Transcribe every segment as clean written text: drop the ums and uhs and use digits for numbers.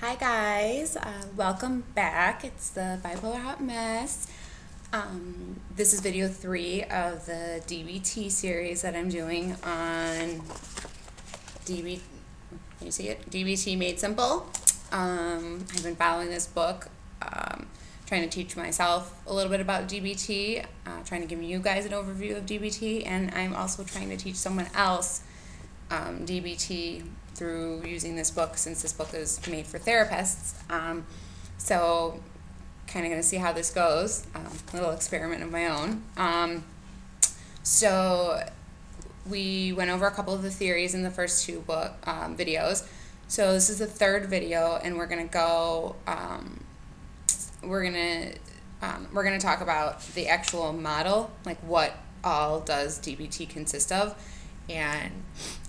Hi guys, welcome back. It's the Bipolar Hot Mess. This is video 3 of the DBT series that I'm doing on DBT Made Simple. I've been following this book, trying to teach myself a little bit about DBT, trying to give you guys an overview of DBT, and I'm also trying to teach someone else DBT through using this book, since this book is made for therapists. So kind of going to see how this goes, a little experiment of my own. So we went over a couple of the theories in the first two book videos. So this is the third video, and we're going to go, we're going to talk about the actual model, like what all does DBT consist of. And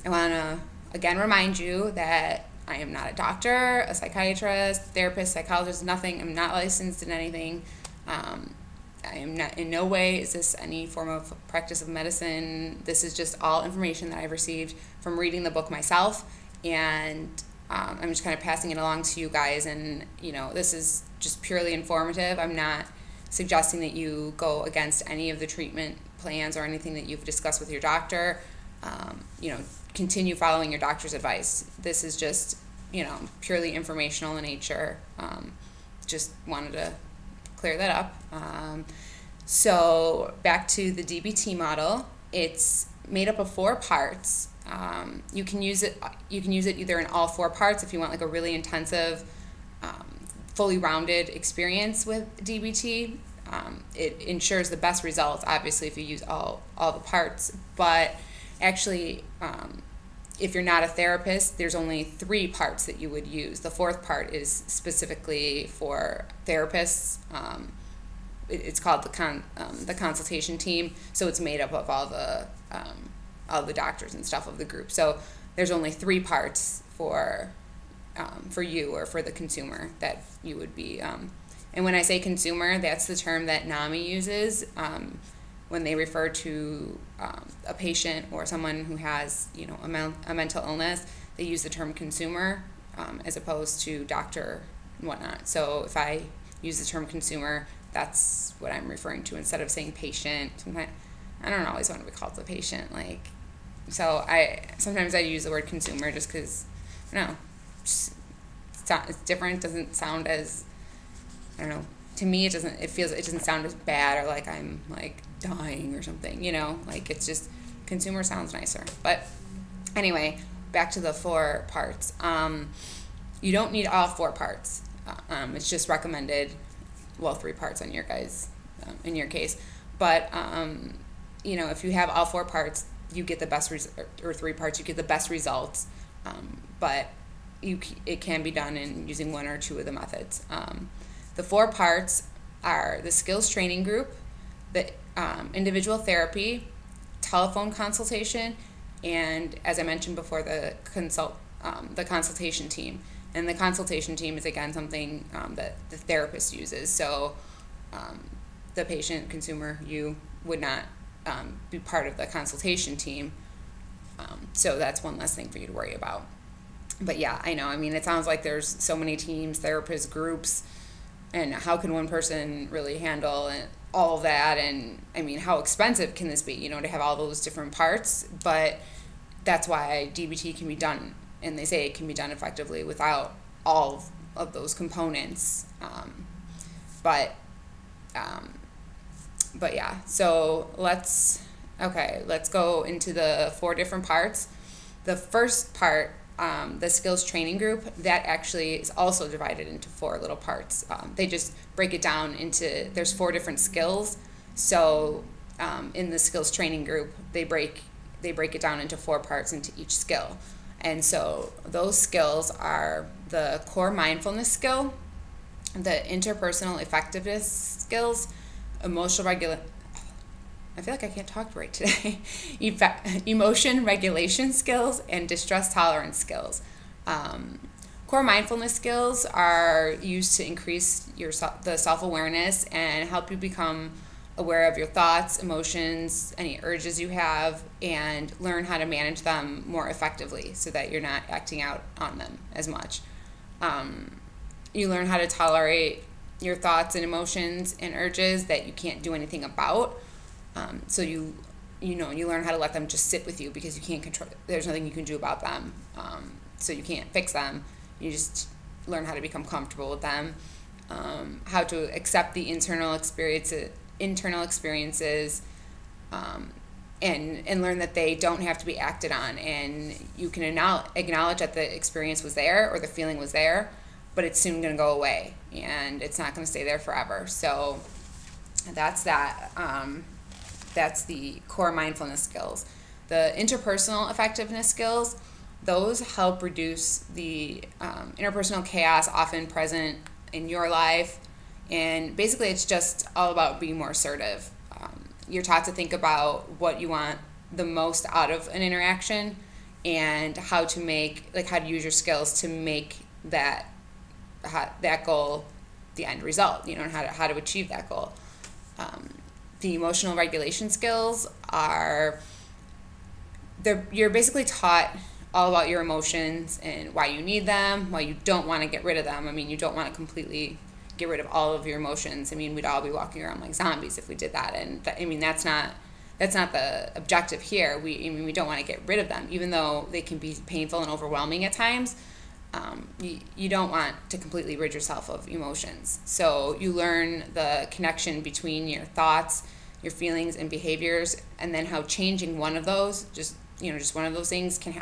I want to again remind you that I am not a doctor, a psychiatrist, therapist, psychologist, nothing. I'm not licensed in anything. I am not, in no way is this any form of practice of medicine. This is just all information that I've received from reading the book myself, and I'm just kind of passing it along to you guys. And this is just purely informative. I'm not suggesting that you go against any of the treatment plans or anything that you've discussed with your doctor. Continue following your doctor's advice. This is just, purely informational in nature. Just wanted to clear that up. So back to the DBT model. It's made up of 4 parts. You can use it either in all 4 parts if you want like a really intensive, fully rounded experience with DBT. It ensures the best results, obviously, if you use all the parts. But actually, if you're not a therapist, there's only 3 parts that you would use. The 4th part is specifically for therapists. It's called the consultation team. So it's made up of all the doctors and stuff of the group. So there's only 3 parts for you or for the consumer that you would be. And when I say consumer, that's the term that NAMI uses. When they refer to a patient or someone who has, a mental illness, they use the term consumer as opposed to doctor and whatnot. So if I use the term consumer, that's what I'm referring to instead of saying patient. Sometimes, I don't always want to be called a patient. Sometimes I use the word consumer just because, it's different. It doesn't sound as, to me, it doesn't sound as bad or like I'm like dying or something, it's just consumer sounds nicer. But anyway, back to the 4 parts. You don't need all 4 parts. It's just recommended, 3 parts on your guys, in your case. But, if you have all 4 parts, you get the best, or 3 parts, you get the best results. But it can be done in using 1 or 2 of the methods. The 4 parts are the skills training group, the individual therapy, telephone consultation, and as I mentioned before, the consultation team. And the consultation team is again something that the therapist uses. So the patient, consumer, you would not be part of the consultation team. So that's one less thing for you to worry about. But yeah, I know. It sounds like there's so many teams, therapists, groups, and how can one person really handle all of that? And how expensive can this be, to have all those different parts? But that's why DBT can be done, and they say it can be done effectively without all of those components. But yeah, so let's go into the 4 different parts. The first part, the skills training group, that actually is also divided into 4 little parts. They just break it down into, there's 4 different skills. So in the skills training group, they break it down into 4 parts into each skill. And so those skills are the core mindfulness skill, the interpersonal effectiveness skills, emotional regulation. I feel like I can't talk right today. Emotion regulation skills, and distress tolerance skills. Core mindfulness skills are used to increase the self-awareness and help you become aware of your thoughts, emotions, any urges you have, and learn how to manage them more effectively so that you're not acting out on them as much. you learn how to tolerate your thoughts and emotions and urges that you can't do anything about. So you learn how to let them just sit with you, because you can't control. There's nothing you can do about them. So you can't fix them. You just learn how to become comfortable with them. How to accept the internal experiences, and learn that they don't have to be acted on, and you can acknowledge that the experience was there or the feeling was there, but it's soon going to go away, and it's not going to stay there forever. So that's that. That's the core mindfulness skills. The interpersonal effectiveness skills, those help reduce the interpersonal chaos often present in your life. And basically it's just all about being more assertive. You're taught to think about what you want the most out of an interaction, and how to use your skills to make that goal the end result, and how to achieve that goal. The emotional regulation skills you're basically taught all about your emotions and why you need them, why you don't want to get rid of them. I mean, you don't want to completely get rid of all of your emotions. I mean, we'd all be walking around like zombies if we did that. And that's not the objective here. We don't want to get rid of them, even though they can be painful and overwhelming at times. You don't want to completely rid yourself of emotions. So you learn the connection between your thoughts, your feelings, and behaviors, and then how changing one of those, just one of those things, can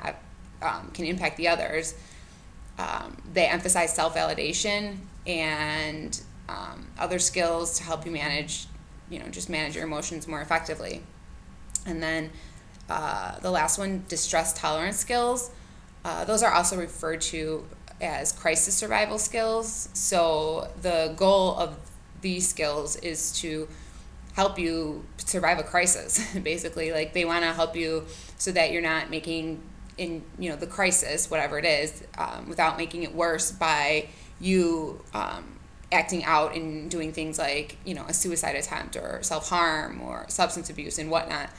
impact the others. They emphasize self-validation and other skills to help you manage your emotions more effectively. And then the last one, distress tolerance skills. Those are also referred to as crisis survival skills. So the goal of these skills is to help you survive a crisis. Basically, like, they want to help you so that you're not making the crisis, whatever it is, without making it worse by you acting out and doing things like a suicide attempt or self-harm or substance abuse and whatnot.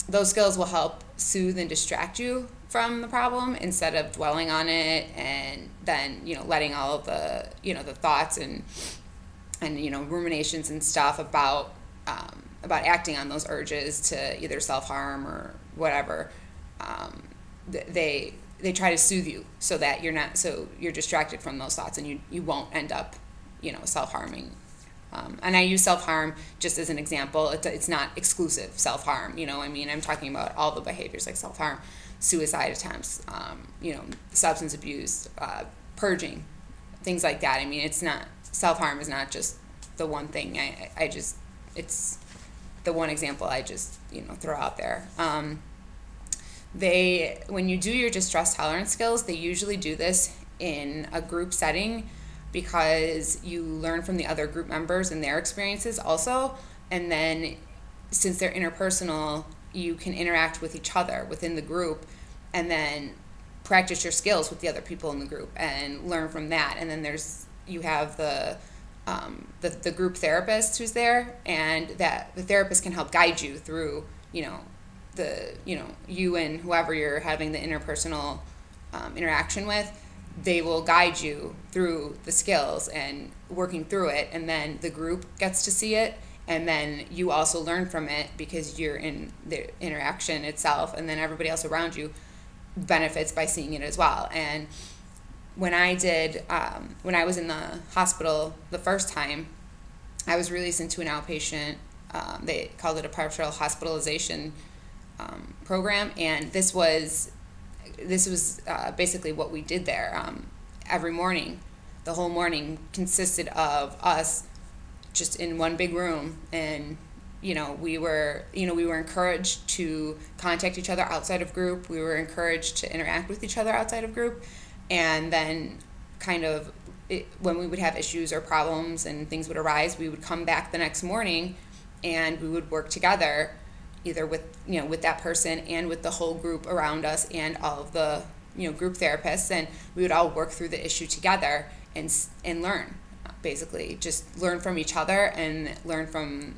Those skills will help soothe and distract you from the problem instead of dwelling on it, and then letting all of the the thoughts and ruminations and stuff about acting on those urges to either self-harm or whatever. They try to soothe you so that you're distracted from those thoughts, and you won't end up self-harming. And I use self-harm just as an example. It's not exclusive self-harm. I'm talking about all the behaviors like self-harm, suicide attempts, substance abuse, purging, things like that. I mean, it's not, self-harm is not just the one thing. It's the one example I just, throw out there. When you do your distress tolerance skills, they usually do this in a group setting, because you learn from the other group members and their experiences also. And then since they're interpersonal, you can interact with each other within the group, and then practice your skills with the other people in the group and learn from that. And then you have the group therapist who's there, and that the therapist can help guide you through, you and whoever you're having the interpersonal interaction with. They will guide you through the skills and working through it, and then the group gets to see it, and then you also learn from it because you're in the interaction itself, and then everybody else around you benefits by seeing it as well. And when I was in the hospital the first time, I was released into an outpatient, they called it a partial hospitalization program, and this was basically what we did there. Every morning, the whole morning consisted of us just in one big room, and we were encouraged to contact each other outside of group. We were encouraged to interact with each other outside of group, and then when we would have issues or problems and things would arise, we would come back the next morning, and we would work together, either with that person and with the whole group around us and all of the group therapists, and we would all work through the issue together and learn, basically just learn from each other and learn from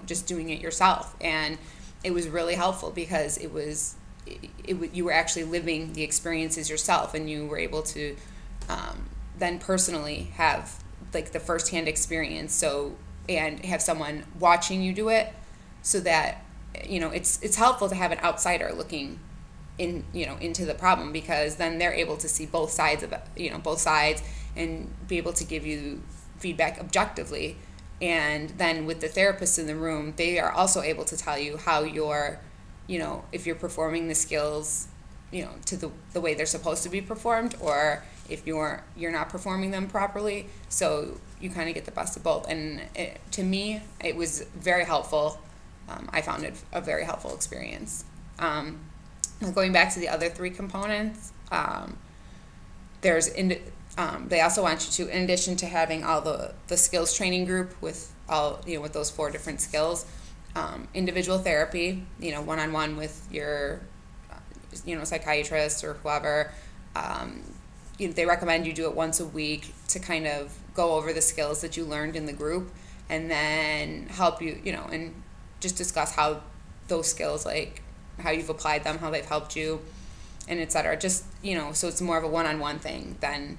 just doing it yourself. And it was really helpful because you were actually living the experiences yourself, and you were able to then personally have like the firsthand experience, and have someone watching you do it, so that it's helpful to have an outsider looking into the problem, because then they're able to see both sides of it, both sides, and be able to give you feedback objectively. And then with the therapists in the room, they are also able to tell you how you're, if you're performing the skills, to the way they're supposed to be performed, or if you're not performing them properly. So you kind of get the best of both. And to me, it was very helpful. I found it a very helpful experience. Going back to the other three components, they also want you to, in addition to having all the skills training group with all, with those 4 different skills, individual therapy, one-on-one with your, psychiatrist or whoever. They recommend you do it once a week to kind of go over the skills that you learned in the group, and then help you, and just discuss how those skills, like how you've applied them, how they've helped you, and et cetera. Just, so it's more of a one-on-one thing than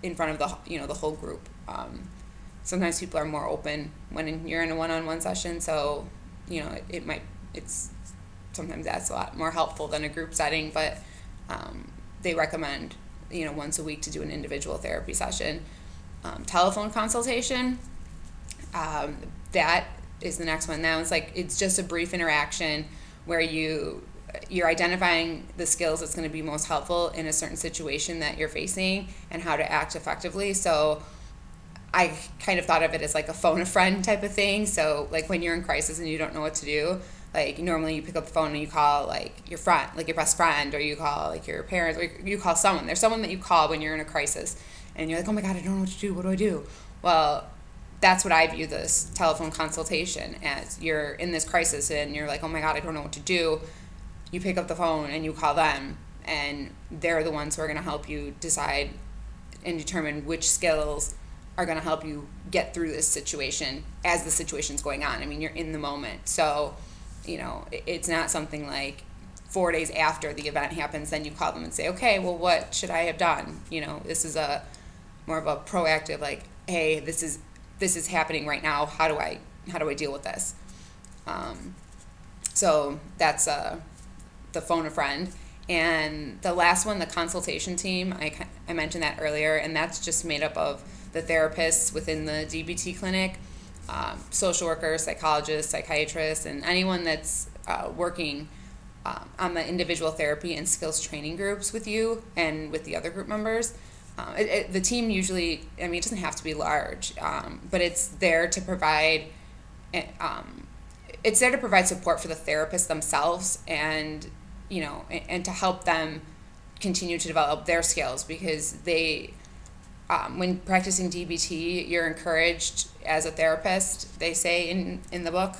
in front of the whole group. Sometimes people are more open when you're in a one-on-one session, so, it's sometimes that's a lot more helpful than a group setting, but they recommend, once a week to do an individual therapy session. Telephone consultation, that is the next one. That one's it's just a brief interaction where you're identifying the skills that's going to be most helpful in a certain situation that you're facing and how to act effectively. So I kind of thought of it as like a phone a friend type of thing. So like when you're in crisis and you don't know what to do, like normally you pick up the phone and you call like your friend, like your best friend, or you call like your parents, or you call someone. There's someone that you call when you're in a crisis and you're like, oh my God, I don't know what to do. What do I do? Well, that's what I view this telephone consultation as. You're in this crisis and you're like, oh my God, I don't know what to do. You pick up the phone and you call them, and they're the ones who are going to help you decide and determine which skills are going to help you get through this situation as the situation's going on. I mean, you're in the moment. So, it's not something like 4 days after the event happens, then you call them and say, okay, well, what should I have done? This is a more of a proactive, like, hey, this is happening right now. How do I deal with this? So that's the phone a friend. And the last one, the consultation team, I mentioned that earlier, and that's just made up of the therapists within the DBT clinic, social workers, psychologists, psychiatrists, and anyone that's working on the individual therapy and skills training groups with you and with the other group members. The team usually, it doesn't have to be large, but it's there to provide support for the therapists themselves, and and to help them continue to develop their skills, because they, when practicing DBT, you're encouraged as a therapist, they say in the book,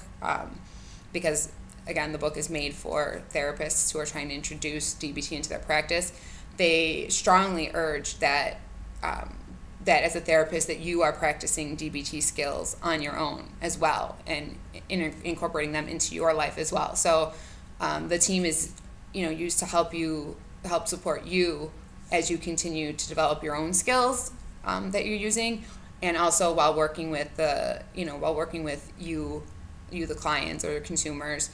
because again, the book is made for therapists who are trying to introduce DBT into their practice. They strongly urge that that as a therapist, that you are practicing DBT skills on your own as well, and incorporating them into your life as well. So the team is used to help support you as you continue to develop your own skills that you're using, and also while working with you the clients or consumers.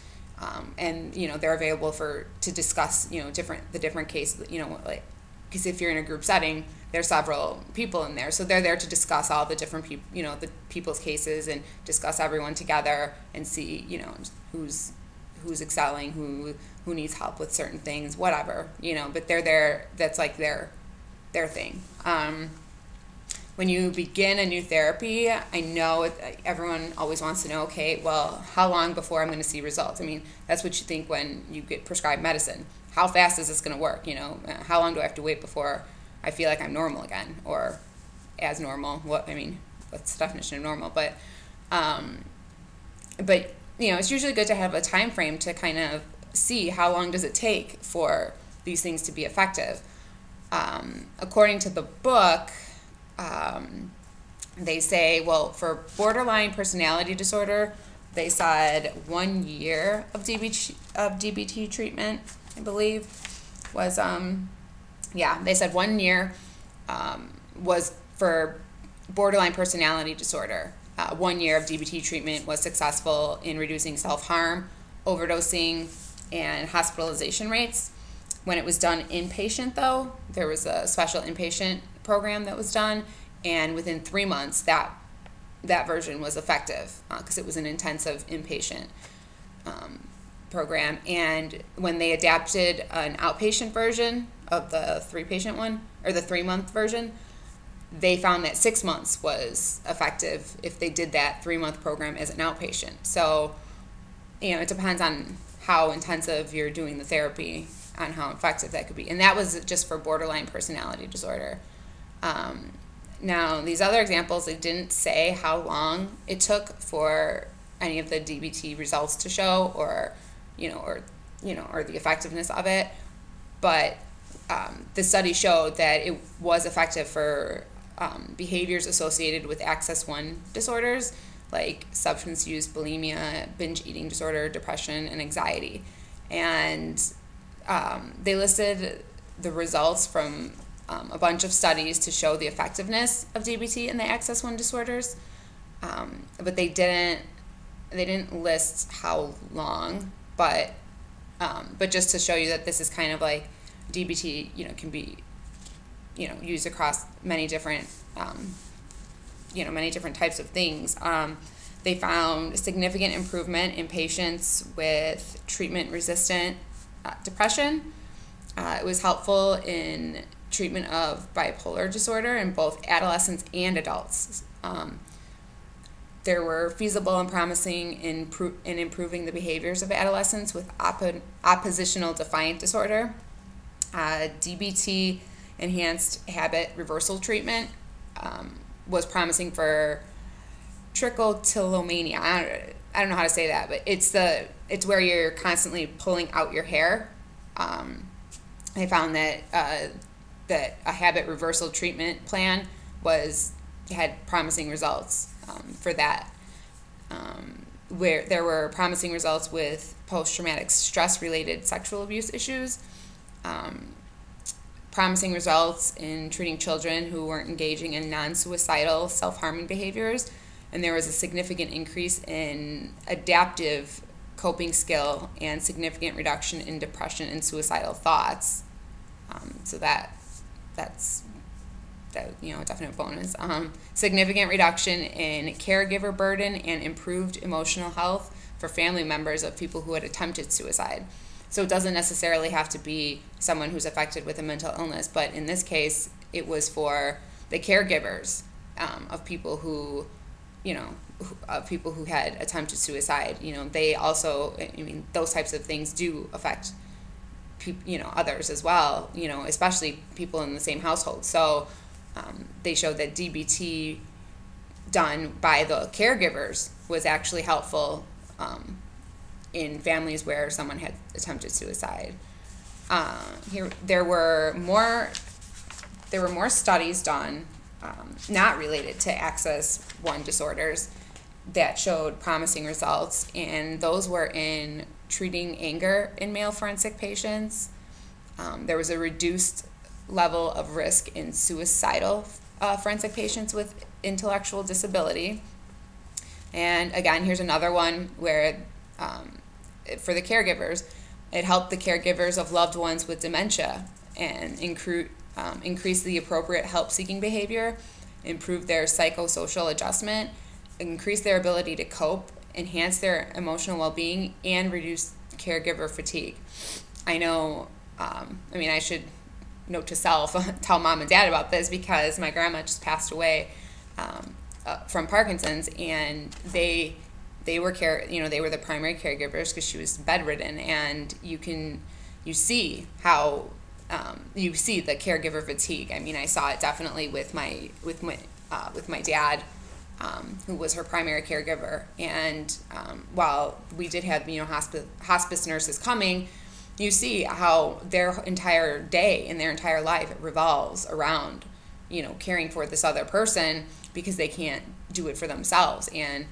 And they're available to discuss the different cases, because if you're in a group setting, there's several people in there, so they're there to discuss all the different the people's cases, and discuss everyone together and see who's excelling, who needs help with certain things, whatever, but they're there. That's like their thing. When you begin a new therapy, I know everyone always wants to know, okay, well, how long before I'm going to see results? That's what you think when you get prescribed medicine. How fast is this going to work? How long do I have to wait before I feel like I'm normal again, or as normal? What's the definition of normal? But it's usually good to have a time frame to kind of see how long does it take for these things to be effective. According to the book, they say, well, for borderline personality disorder, they said 1 year of DBT treatment, I believe, was, they said 1 year. was for borderline personality disorder. 1 year of DBT treatment was successful in reducing self-harm, overdosing, and hospitalization rates. When it was done inpatient, though, there was a special inpatient program that was done, and within 3 months, that version was effective because it was an intensive inpatient program. And when they adapted an outpatient version of the 3-patient one, or the 3-month version, they found that 6 months was effective if they did that 3-month program as an outpatient. So, it depends on how intensive you're doing the therapy, on how effective that could be. And that was just for borderline personality disorder. Now, these other examples, it didn't say how long it took for any of the DBT results to show, or the effectiveness of it. But the study showed that it was effective for behaviors associated with Axis 1 disorders, like substance use, bulimia, binge eating disorder, depression, and anxiety. And they listed the results from a bunch of studies to show the effectiveness of DBT in the Axis 1 disorders, but they didn't list how long. But just to show you that this is kind of like DBT, can be, used across many different, many different types of things. They found significant improvement in patients with treatment-resistant depression. It was helpful in treatment of bipolar disorder in both adolescents and adults. There were feasible and promising in improving the behaviors of adolescents with oppositional defiant disorder. DBT enhanced habit reversal treatment was promising for trichotillomania. I don't know how to say that, but it's where you're constantly pulling out your hair. I found that a habit reversal treatment plan had promising results for that. Where there were promising results with post-traumatic stress-related sexual abuse issues, promising results in treating children who weren't engaging in non-suicidal self-harming behaviors, and there was a significant increase in adaptive coping skill and significant reduction in depression and suicidal thoughts. So that's a definite bonus. Significant reduction in caregiver burden and improved emotional health for family members of people who had attempted suicide. So it doesn't necessarily have to be someone who's affected with a mental illness, but in this case, it was for the caregivers of people who had attempted suicide. They also, those types of things do affect others as well, especially people in the same household. So they showed that DBT done by the caregivers was actually helpful in families where someone had attempted suicide. There were more studies done not related to Axis 1 disorders that showed promising results, and those were in treating anger in male forensic patients. There was a reduced level of risk in suicidal forensic patients with intellectual disability. And again, here's another one where for the caregivers, it helped the caregivers of loved ones with dementia and increase the appropriate help-seeking behavior, improve their psychosocial adjustment, increase their ability to cope, enhance their emotional well-being, and reduce caregiver fatigue. I know, I should note to self, tell mom and dad about this because my grandma just passed away from Parkinson's, and they were the primary caregivers because she was bedridden, and you see how you see the caregiver fatigue. I saw it definitely with my dad, who was her primary caregiver. And while we did have hospice nurses coming, you see how their entire day and their entire life revolves around caring for this other person because they can't do it for themselves. And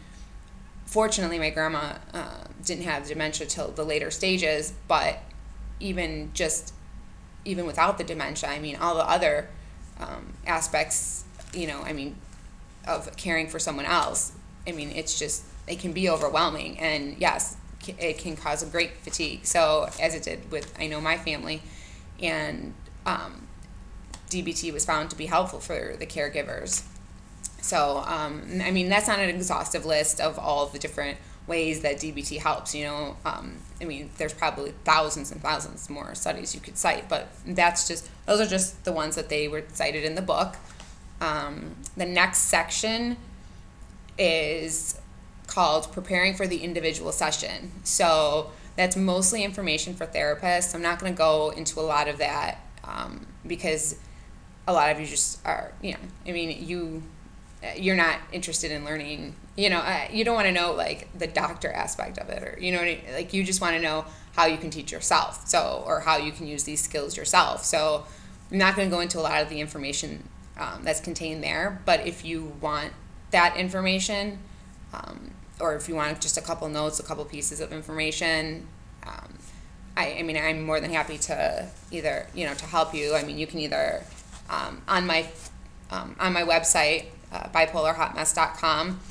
fortunately, my grandma didn't have dementia till the later stages, but even without the dementia, all the other aspects, I mean, of caring for someone else. I mean, it can be overwhelming, and yes, it can cause a great fatigue. So as it did with, I know, my family, and DBT was found to be helpful for the caregivers. So, I mean, that's not an exhaustive list of all of the different ways that DBT helps, I mean, there's probably thousands and thousands more studies you could cite, but those are just the ones that they were cited in the book. The next section is called Preparing for the Individual Session. So that's mostly information for therapists. I'm not going to go into a lot of that because a lot of you just are, I mean, you're not interested in learning, you don't want to know like the doctor aspect of it, or like you just want to know how you can teach yourself, or how you can use these skills yourself. So I'm not going to go into a lot of the information that's contained there, but if you want that information, or if you want just a couple notes, a couple pieces of information, I mean, I'm more than happy to either, to help you. I mean, you can either on my website, bipolarhotmess.com,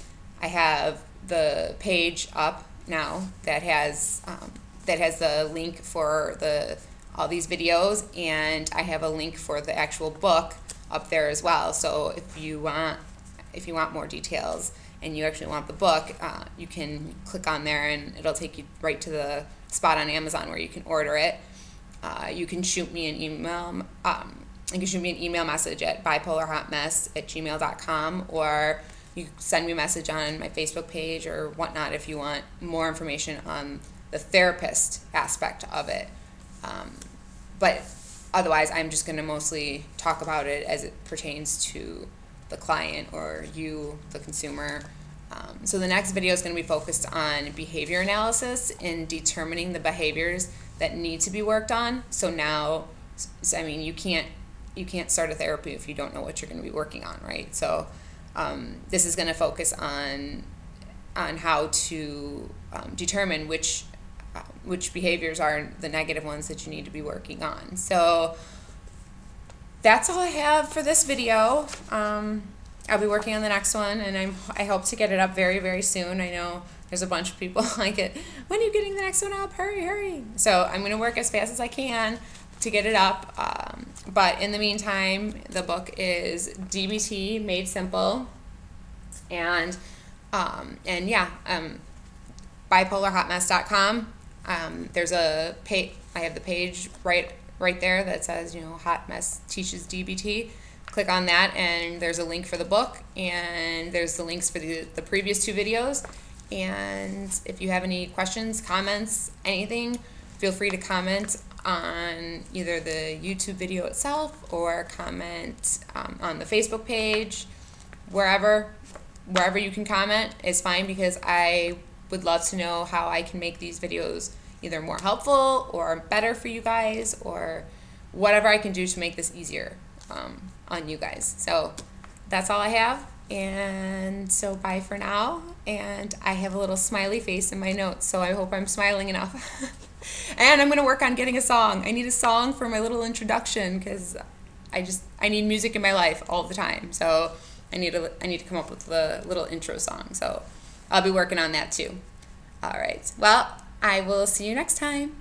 I have the page up now that has the link for all these videos, and I have a link for the actual book up there as well. So if you want more details and you actually want the book, you can click on there and it'll take you right to the spot on Amazon where you can order it. You can shoot me an email. You can shoot me an email message at bipolarhotmess@gmail.com, or you can send me a message on my Facebook page or whatnot if you want more information on the therapist aspect of it. But otherwise, I'm just going to mostly talk about it as it pertains to the client or you, the consumer. So the next video is going to be focused on behavior analysis and determining the behaviors that need to be worked on. So now, I mean, you can't start a therapy if you don't know what you're going to be working on, right? So this is going to focus on how to determine which behaviors are the negative ones that you need to be working on. So that's all I have for this video. I'll be working on the next one, and I hope to get it up very, very soon. I know there's a bunch of people like it. When are you getting the next one up? Hurry, hurry. So I'm going to work as fast as I can to get it up. But in the meantime, the book is DBT Made Simple, and bipolarhotmess.com. There's a page. I have the page right there that says, Hot Mess Teaches DBT. Click on that, and there's a link for the book, and there's the links for the previous two videos. And if you have any questions, comments, anything, feel free to comment on either the YouTube video itself or comment on the Facebook page. Wherever you can comment is fine, because I would love to know how I can make these videos either more helpful or better for you guys, or whatever I can do to make this easier on you guys. So that's all I have, and so bye for now. And I have a little smiley face in my notes, so I hope I'm smiling enough. And I'm going to work on getting a song. I need a song for my little introduction, because I need music in my life all the time. So I need to come up with the little intro song. So I'll be working on that too. All right. Well, I will see you next time.